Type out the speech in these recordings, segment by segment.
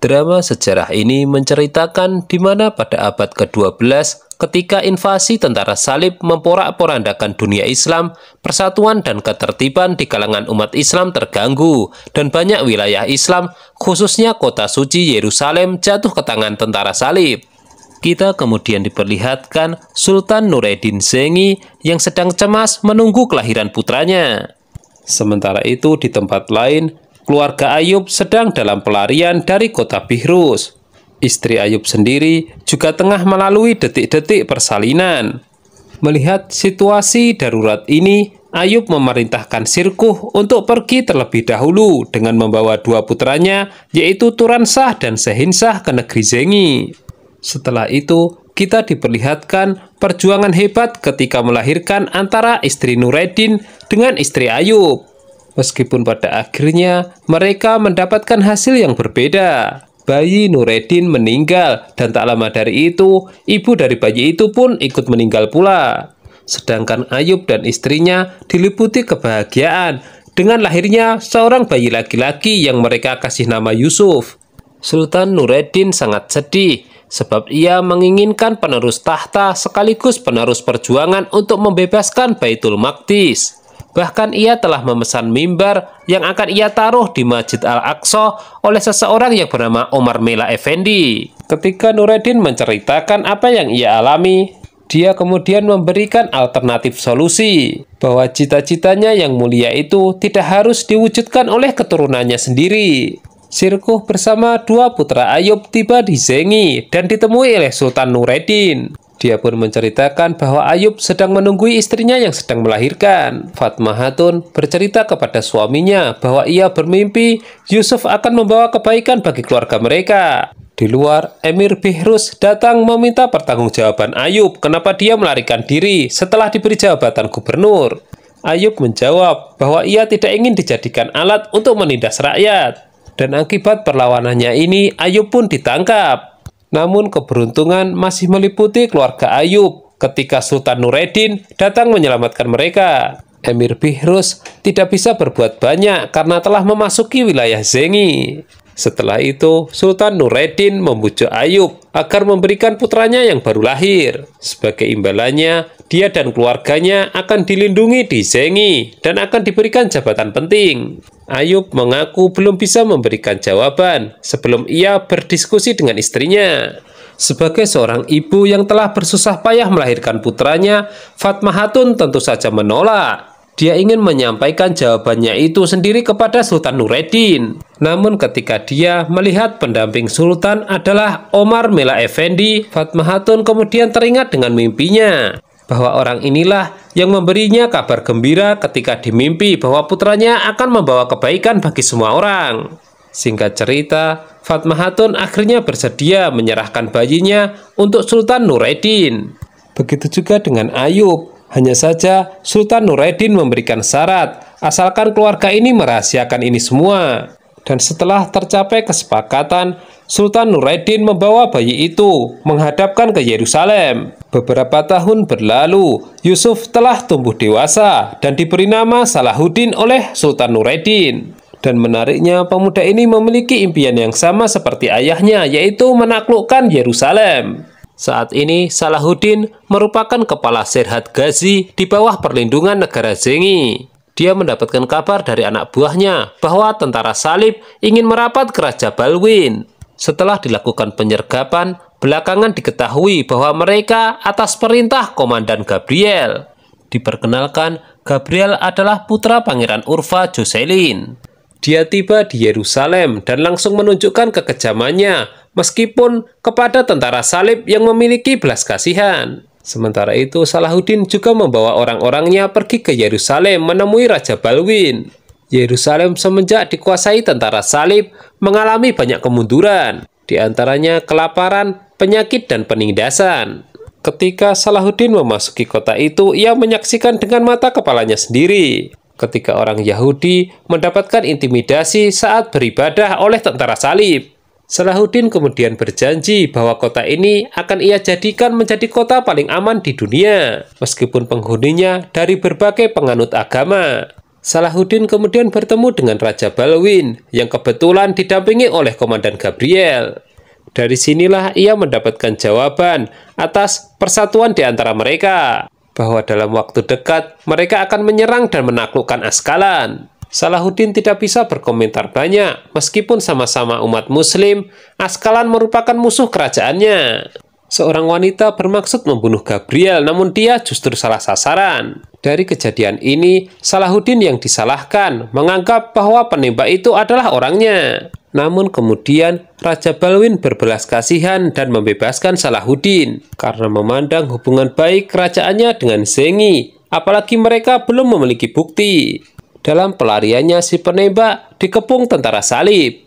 Drama sejarah ini menceritakan di mana pada abad ke-12 ketika invasi tentara salib memporak-porandakan dunia Islam, persatuan dan ketertiban di kalangan umat Islam terganggu dan banyak wilayah Islam, khususnya kota suci Yerusalem, jatuh ke tangan tentara salib. Kita kemudian diperlihatkan Sultan Nureddin Zengi yang sedang cemas menunggu kelahiran putranya. Sementara itu di tempat lain, keluarga Ayub sedang dalam pelarian dari kota Bihrus. Istri Ayub sendiri juga tengah melalui detik-detik persalinan. Melihat situasi darurat ini, Ayub memerintahkan Sirkuh untuk pergi terlebih dahulu dengan membawa dua putranya, yaitu Turansah dan Sehinsah ke negeri Zengi. Setelah itu, kita diperlihatkan perjuangan hebat ketika melahirkan antara istri Nureddin dengan istri Ayub. Meskipun pada akhirnya mereka mendapatkan hasil yang berbeda. Bayi Nureddin meninggal dan tak lama dari itu, ibu dari bayi itu pun ikut meninggal pula. Sedangkan Ayub dan istrinya diliputi kebahagiaan dengan lahirnya seorang bayi laki-laki yang mereka kasih nama Yusuf. Sultan Nureddin sangat sedih sebab ia menginginkan penerus tahta sekaligus penerus perjuangan untuk membebaskan Baitul Maqdis. Bahkan ia telah memesan mimbar yang akan ia taruh di Masjid Al-Aqsa oleh seseorang yang bernama Omar Mela Effendi. Ketika Nureddin menceritakan apa yang ia alami, dia kemudian memberikan alternatif solusi, bahwa cita-citanya yang mulia itu tidak harus diwujudkan oleh keturunannya sendiri. Sirkuh bersama dua putra Ayub tiba di Zengi dan ditemui oleh Sultan Nureddin. Dia pun menceritakan bahwa Ayub sedang menunggui istrinya yang sedang melahirkan. Fatmah Hatun bercerita kepada suaminya bahwa ia bermimpi Yusuf akan membawa kebaikan bagi keluarga mereka. Di luar, Emir Bihrus datang meminta pertanggungjawaban Ayub kenapa dia melarikan diri setelah diberi jabatan gubernur. Ayub menjawab bahwa ia tidak ingin dijadikan alat untuk menindas rakyat. Dan akibat perlawanannya ini, Ayub pun ditangkap. Namun keberuntungan masih meliputi keluarga Ayub ketika Sultan Nureddin datang menyelamatkan mereka. Emir Bihrus tidak bisa berbuat banyak karena telah memasuki wilayah Zengi. Setelah itu, Sultan Nureddin membujuk Ayub agar memberikan putranya yang baru lahir. Sebagai imbalannya, dia dan keluarganya akan dilindungi di Zengi dan akan diberikan jabatan penting. Ayub mengaku belum bisa memberikan jawaban sebelum ia berdiskusi dengan istrinya. Sebagai seorang ibu yang telah bersusah payah melahirkan putranya, Fatmah Hatun tentu saja menolak. Dia ingin menyampaikan jawabannya itu sendiri kepada Sultan Nureddin. Namun ketika dia melihat pendamping Sultan adalah Omar Mela Effendi, Fatmah Hatun kemudian teringat dengan mimpinya, bahwa orang inilah yang memberinya kabar gembira ketika dimimpi bahwa putranya akan membawa kebaikan bagi semua orang. Singkat cerita, Fatmah Hatun akhirnya bersedia menyerahkan bayinya untuk Sultan Nureddin. Begitu juga dengan Ayub. Hanya saja Sultan Nureddin memberikan syarat asalkan keluarga ini merahasiakan ini semua. Dan setelah tercapai kesepakatan, Sultan Nureddin membawa bayi itu menghadapkan ke Yerusalem. Beberapa tahun berlalu, Yusuf telah tumbuh dewasa dan diberi nama Salahuddin oleh Sultan Nureddin. Dan menariknya, pemuda ini memiliki impian yang sama seperti ayahnya, yaitu menaklukkan Yerusalem. Saat ini, Salahuddin merupakan kepala Serhat Ghazi di bawah perlindungan negara Zengi. Dia mendapatkan kabar dari anak buahnya bahwa tentara salib ingin merapat ke Raja Balwin. Setelah dilakukan penyergapan, belakangan diketahui bahwa mereka atas perintah Komandan Gabriel. Diperkenalkan, Gabriel adalah putra Pangeran Urfa Jocelyn. Dia tiba di Yerusalem dan langsung menunjukkan kekejamannya, meskipun kepada tentara salib yang memiliki belas kasihan. Sementara itu, Salahuddin juga membawa orang-orangnya pergi ke Yerusalem menemui Raja Balwin. Yerusalem semenjak dikuasai tentara salib mengalami banyak kemunduran, di antaranya kelaparan, penyakit, dan penindasan. Ketika Salahuddin memasuki kota itu, ia menyaksikan dengan mata kepalanya sendiri ketika orang Yahudi mendapatkan intimidasi saat beribadah oleh tentara salib. Salahuddin kemudian berjanji bahwa kota ini akan ia jadikan menjadi kota paling aman di dunia, meskipun penghuninya dari berbagai penganut agama. Salahuddin kemudian bertemu dengan Raja Balwin yang kebetulan didampingi oleh Komandan Gabriel. Dari sinilah ia mendapatkan jawaban atas persatuan di antara mereka, bahwa dalam waktu dekat mereka akan menyerang dan menaklukkan Askalan. Salahuddin tidak bisa berkomentar banyak, meskipun sama-sama umat muslim, Askalan merupakan musuh kerajaannya. Seorang wanita bermaksud membunuh Gabriel, namun dia justru salah sasaran. Dari kejadian ini, Salahuddin yang disalahkan menganggap bahwa penembak itu adalah orangnya. Namun kemudian Raja Balwin berbelas kasihan dan membebaskan Salahuddin karena memandang hubungan baik kerajaannya dengan Zengi, apalagi mereka belum memiliki bukti. Dalam pelariannya, si penembak dikepung tentara salib.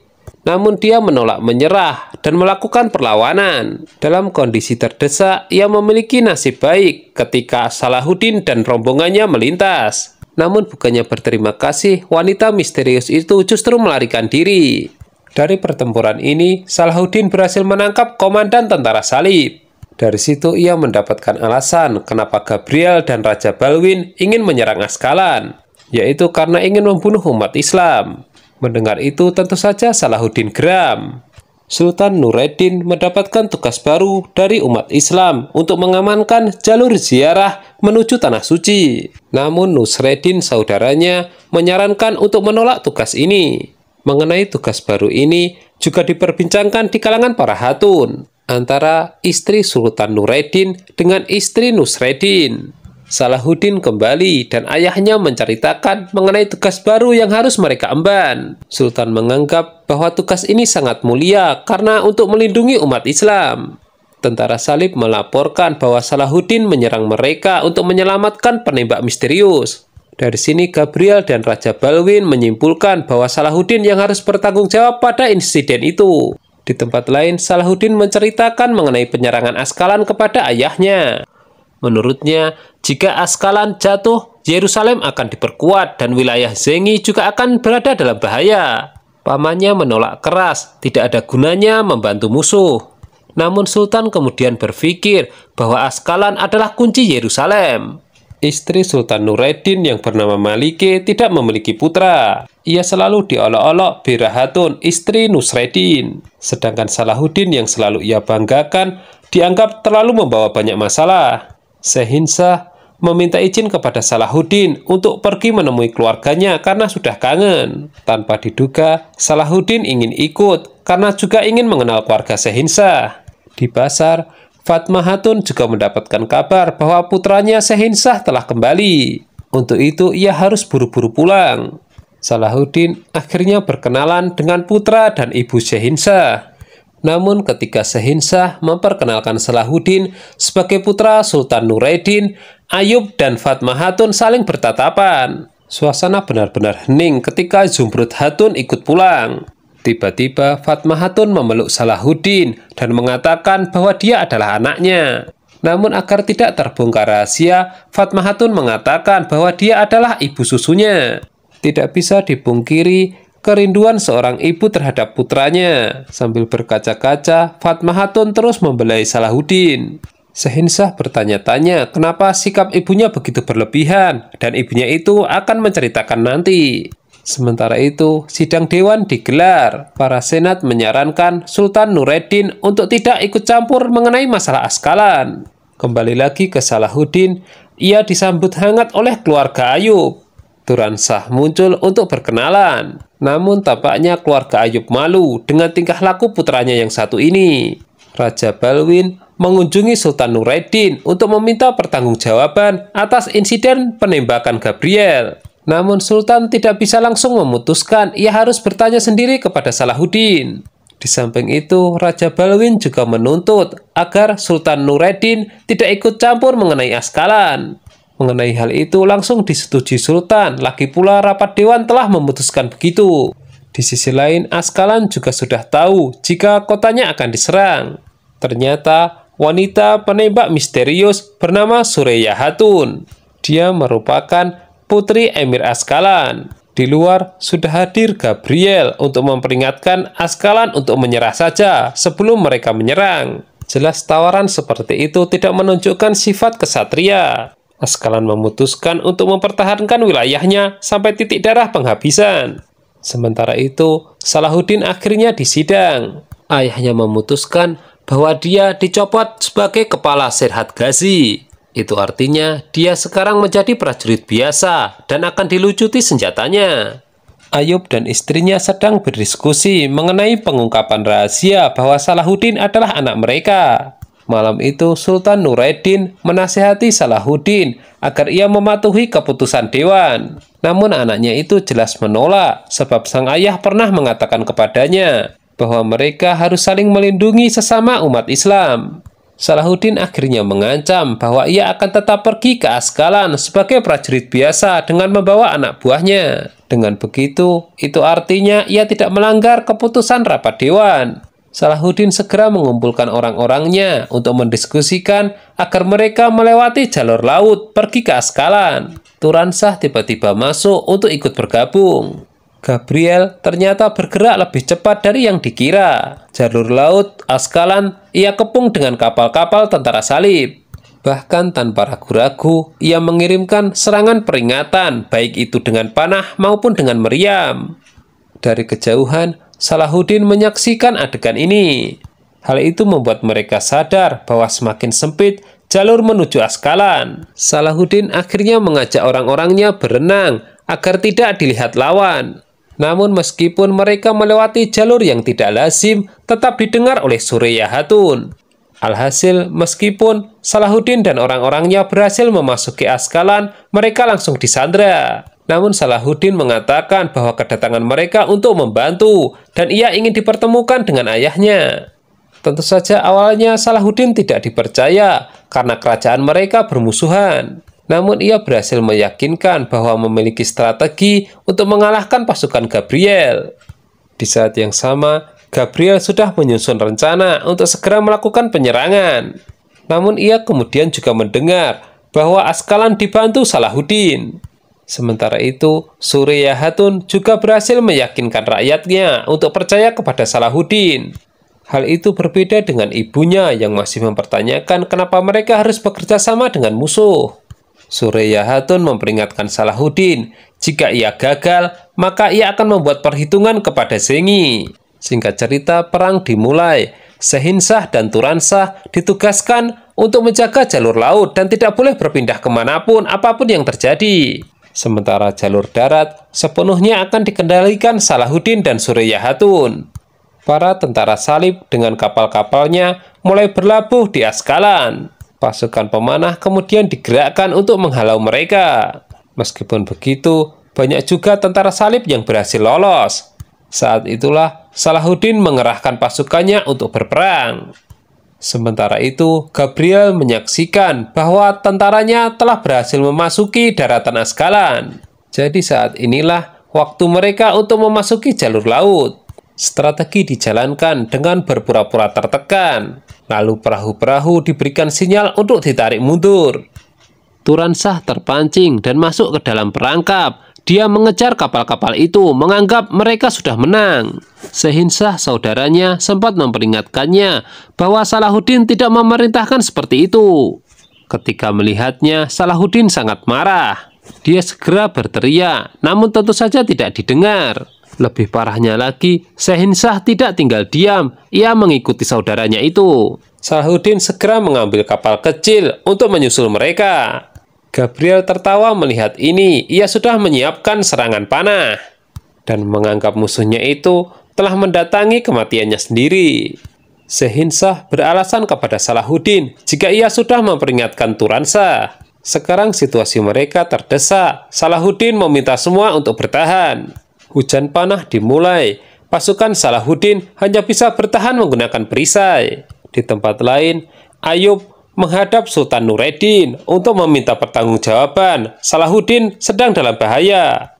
Namun dia menolak menyerah dan melakukan perlawanan. Dalam kondisi terdesak, ia memiliki nasib baik ketika Salahuddin dan rombongannya melintas. Namun bukannya berterima kasih, wanita misterius itu justru melarikan diri. Dari pertempuran ini, Salahuddin berhasil menangkap komandan tentara salib. Dari situ ia mendapatkan alasan kenapa Gabriel dan Raja Balwin ingin menyerang Askalan, yaitu karena ingin membunuh umat Islam. Mendengar itu tentu saja Salahuddin geram. Sultan Nureddin mendapatkan tugas baru dari umat Islam untuk mengamankan jalur ziarah menuju Tanah Suci. Namun Nusreddin saudaranya menyarankan untuk menolak tugas ini. Mengenai tugas baru ini juga diperbincangkan di kalangan para hatun antara istri Sultan Nureddin dengan istri Nusreddin. Salahuddin kembali dan ayahnya menceritakan mengenai tugas baru yang harus mereka emban. Sultan menganggap bahwa tugas ini sangat mulia karena untuk melindungi umat Islam. Tentara salib melaporkan bahwa Salahuddin menyerang mereka untuk menyelamatkan penembak misterius. Dari sini Gabriel dan Raja Balwin menyimpulkan bahwa Salahuddin yang harus bertanggung jawab pada insiden itu. Di tempat lain, Salahuddin menceritakan mengenai penyerangan Askalan kepada ayahnya. Menurutnya, jika Askalan jatuh, Yerusalem akan diperkuat dan wilayah Zengi juga akan berada dalam bahaya. Pamannya menolak keras, tidak ada gunanya membantu musuh. Namun Sultan kemudian berpikir bahwa Askalan adalah kunci Yerusalem. Istri Sultan Nureddin yang bernama Malike tidak memiliki putra. Ia selalu diolok-olok Bira Hatun, istri Nusreddin. Sedangkan Salahuddin yang selalu ia banggakan dianggap terlalu membawa banyak masalah. Sehinsa meminta izin kepada Salahuddin untuk pergi menemui keluarganya karena sudah kangen. Tanpa diduga, Salahuddin ingin ikut karena juga ingin mengenal keluarga Sehinsa. Di pasar, Fatmah Hatun juga mendapatkan kabar bahwa putranya Sehinsah telah kembali. Untuk itu, ia harus buru-buru pulang. Salahuddin akhirnya berkenalan dengan putra dan ibu Sehinsah. Namun ketika Sehinsah memperkenalkan Salahuddin sebagai putra Sultan Nureddin, Ayub dan Fatmah Hatun saling bertatapan. Suasana benar-benar hening ketika Zumrud Hatun ikut pulang. Tiba-tiba Fatmah Hatun memeluk Salahuddin dan mengatakan bahwa dia adalah anaknya. Namun agar tidak terbongkar rahasia, Fatmah Hatun mengatakan bahwa dia adalah ibu susunya. Tidak bisa dipungkiri kerinduan seorang ibu terhadap putranya. Sambil berkaca-kaca, Fatmah Hatun terus membelai Salahuddin. Sehinsah bertanya-tanya kenapa sikap ibunya begitu berlebihan, dan ibunya itu akan menceritakan nanti. Sementara itu, sidang dewan digelar. Para senat menyarankan Sultan Nureddin untuk tidak ikut campur mengenai masalah Askalan. Kembali lagi ke Salahuddin, ia disambut hangat oleh keluarga Ayub. Turan Shah muncul untuk berkenalan. Namun tampaknya keluarga Ayub malu dengan tingkah laku putranya yang satu ini. Raja Balwin mengunjungi Sultan Nureddin untuk meminta pertanggungjawaban atas insiden penembakan Gabriel. Namun Sultan tidak bisa langsung memutuskan, ia harus bertanya sendiri kepada Salahuddin. Di samping itu, Raja Balwin juga menuntut agar Sultan Nureddin tidak ikut campur mengenai Askalan. Mengenai hal itu langsung disetujui Sultan, lagi pula rapat dewan telah memutuskan begitu. Di sisi lain, Askalan juga sudah tahu jika kotanya akan diserang. Ternyata, wanita penembak misterius bernama Sureya Hatun. Dia merupakan putri Emir Askalan. Di luar sudah hadir Gabriel untuk memperingatkan Askalan untuk menyerah saja sebelum mereka menyerang. Jelas tawaran seperti itu tidak menunjukkan sifat kesatria. Askalan memutuskan untuk mempertahankan wilayahnya sampai titik darah penghabisan. Sementara itu, Salahuddin akhirnya disidang. Ayahnya memutuskan bahwa dia dicopot sebagai kepala Sirhat Ghazi. Itu artinya dia sekarang menjadi prajurit biasa dan akan dilucuti senjatanya. Ayub dan istrinya sedang berdiskusi mengenai pengungkapan rahasia bahwa Salahuddin adalah anak mereka. Malam itu Sultan Nureddin menasihati Salahuddin agar ia mematuhi keputusan dewan. Namun anaknya itu jelas menolak sebab sang ayah pernah mengatakan kepadanya bahwa mereka harus saling melindungi sesama umat Islam. Salahuddin akhirnya mengancam bahwa ia akan tetap pergi ke Askalan sebagai prajurit biasa dengan membawa anak buahnya. Dengan begitu, itu artinya ia tidak melanggar keputusan rapat dewan. Salahuddin segera mengumpulkan orang-orangnya untuk mendiskusikan agar mereka melewati jalur laut pergi ke Askalan. Turansah tiba-tiba masuk untuk ikut bergabung. Gabriel ternyata bergerak lebih cepat dari yang dikira. Jalur laut Askalan ia kepung dengan kapal-kapal tentara salib. Bahkan tanpa ragu-ragu, ia mengirimkan serangan peringatan, baik itu dengan panah maupun dengan meriam. Dari kejauhan, Salahuddin menyaksikan adegan ini. Hal itu membuat mereka sadar bahwa semakin sempit jalur menuju Askalan. Salahuddin akhirnya mengajak orang-orangnya berenang agar tidak dilihat lawan. Namun meskipun mereka melewati jalur yang tidak lazim, tetap didengar oleh Sureyah Hatun. Alhasil, meskipun Salahuddin dan orang-orangnya berhasil memasuki Askalan, mereka langsung disandra. Namun Salahuddin mengatakan bahwa kedatangan mereka untuk membantu dan ia ingin dipertemukan dengan ayahnya. Tentu saja awalnya Salahuddin tidak dipercaya karena kerajaan mereka bermusuhan. Namun ia berhasil meyakinkan bahwa memiliki strategi untuk mengalahkan pasukan Gabriel. Di saat yang sama, Gabriel sudah menyusun rencana untuk segera melakukan penyerangan. Namun ia kemudian juga mendengar bahwa Askalan dibantu Salahuddin. Sementara itu, Sureyah Hatun juga berhasil meyakinkan rakyatnya untuk percaya kepada Salahuddin. Hal itu berbeda dengan ibunya yang masih mempertanyakan kenapa mereka harus bekerja sama dengan musuh. Sureyah Hatun memperingatkan Salahuddin, jika ia gagal, maka ia akan membuat perhitungan kepada Zengi. Singkat cerita, perang dimulai. Sehinsah dan Turansah ditugaskan untuk menjaga jalur laut dan tidak boleh berpindah kemanapun apapun yang terjadi. Sementara jalur darat sepenuhnya akan dikendalikan Salahuddin dan Sureyah Hatun. Para tentara salib dengan kapal-kapalnya mulai berlabuh di Askalan. Pasukan pemanah kemudian digerakkan untuk menghalau mereka. Meskipun begitu, banyak juga tentara salib yang berhasil lolos. Saat itulah Salahuddin mengerahkan pasukannya untuk berperang. Sementara itu, Gabriel menyaksikan bahwa tentaranya telah berhasil memasuki daratan Askalan. Jadi saat inilah waktu mereka untuk memasuki jalur laut. Strategi dijalankan dengan berpura-pura tertekan. Lalu perahu-perahu diberikan sinyal untuk ditarik mundur. Turansah terpancing dan masuk ke dalam perangkap. Dia mengejar kapal-kapal itu, menganggap mereka sudah menang. Sehinsah saudaranya sempat memperingatkannya bahwa Salahuddin tidak memerintahkan seperti itu. Ketika melihatnya, Salahuddin sangat marah. Dia segera berteriak, namun tentu saja tidak didengar. Lebih parahnya lagi, Sehinsah tidak tinggal diam. Ia mengikuti saudaranya itu. Salahuddin segera mengambil kapal kecil untuk menyusul mereka. Gabriel tertawa melihat ini. Ia sudah menyiapkan serangan panah dan menganggap musuhnya itu telah mendatangi kematiannya sendiri. Sehinsah beralasan kepada Salahuddin jika ia sudah memperingatkan Turansah. Sekarang situasi mereka terdesak. Salahuddin meminta semua untuk bertahan. Hujan panah dimulai. Pasukan Salahuddin hanya bisa bertahan menggunakan perisai. Di tempat lain, Ayub menghadap Sultan Nureddin untuk meminta pertanggungjawaban. Salahuddin sedang dalam bahaya.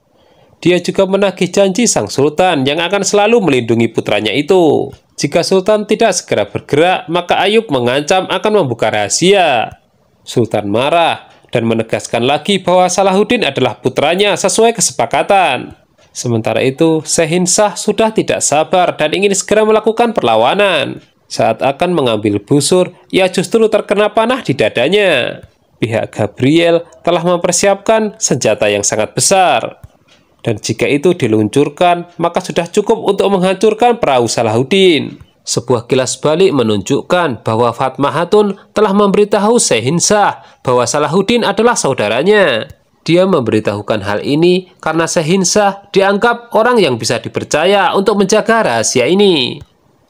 Dia juga menagih janji sang Sultan yang akan selalu melindungi putranya itu. Jika Sultan tidak segera bergerak, maka Ayub mengancam akan membuka rahasia. Sultan marah dan menegaskan lagi bahwa Salahuddin adalah putranya sesuai kesepakatan. Sementara itu, Sehinsah sudah tidak sabar dan ingin segera melakukan perlawanan. Saat akan mengambil busur, ia justru terkena panah di dadanya. pihak Gabriel telah mempersiapkan senjata yang sangat besar. Dan jika itu diluncurkan, maka sudah cukup untuk menghancurkan perahu Salahuddin. Sebuah kilas balik menunjukkan bahwa Fatmah Hatun telah memberitahu Sheikh Shah bahwa Salahuddin adalah saudaranya. Dia memberitahukan hal ini karena Sheikh Shah dianggap orang yang bisa dipercaya untuk menjaga rahasia ini.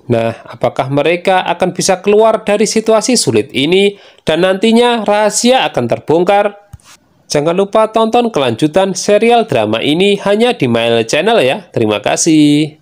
Nah, apakah mereka akan bisa keluar dari situasi sulit ini dan nantinya rahasia akan terbongkar? Jangan lupa tonton kelanjutan serial drama ini hanya di Mail Channel ya. Terima kasih.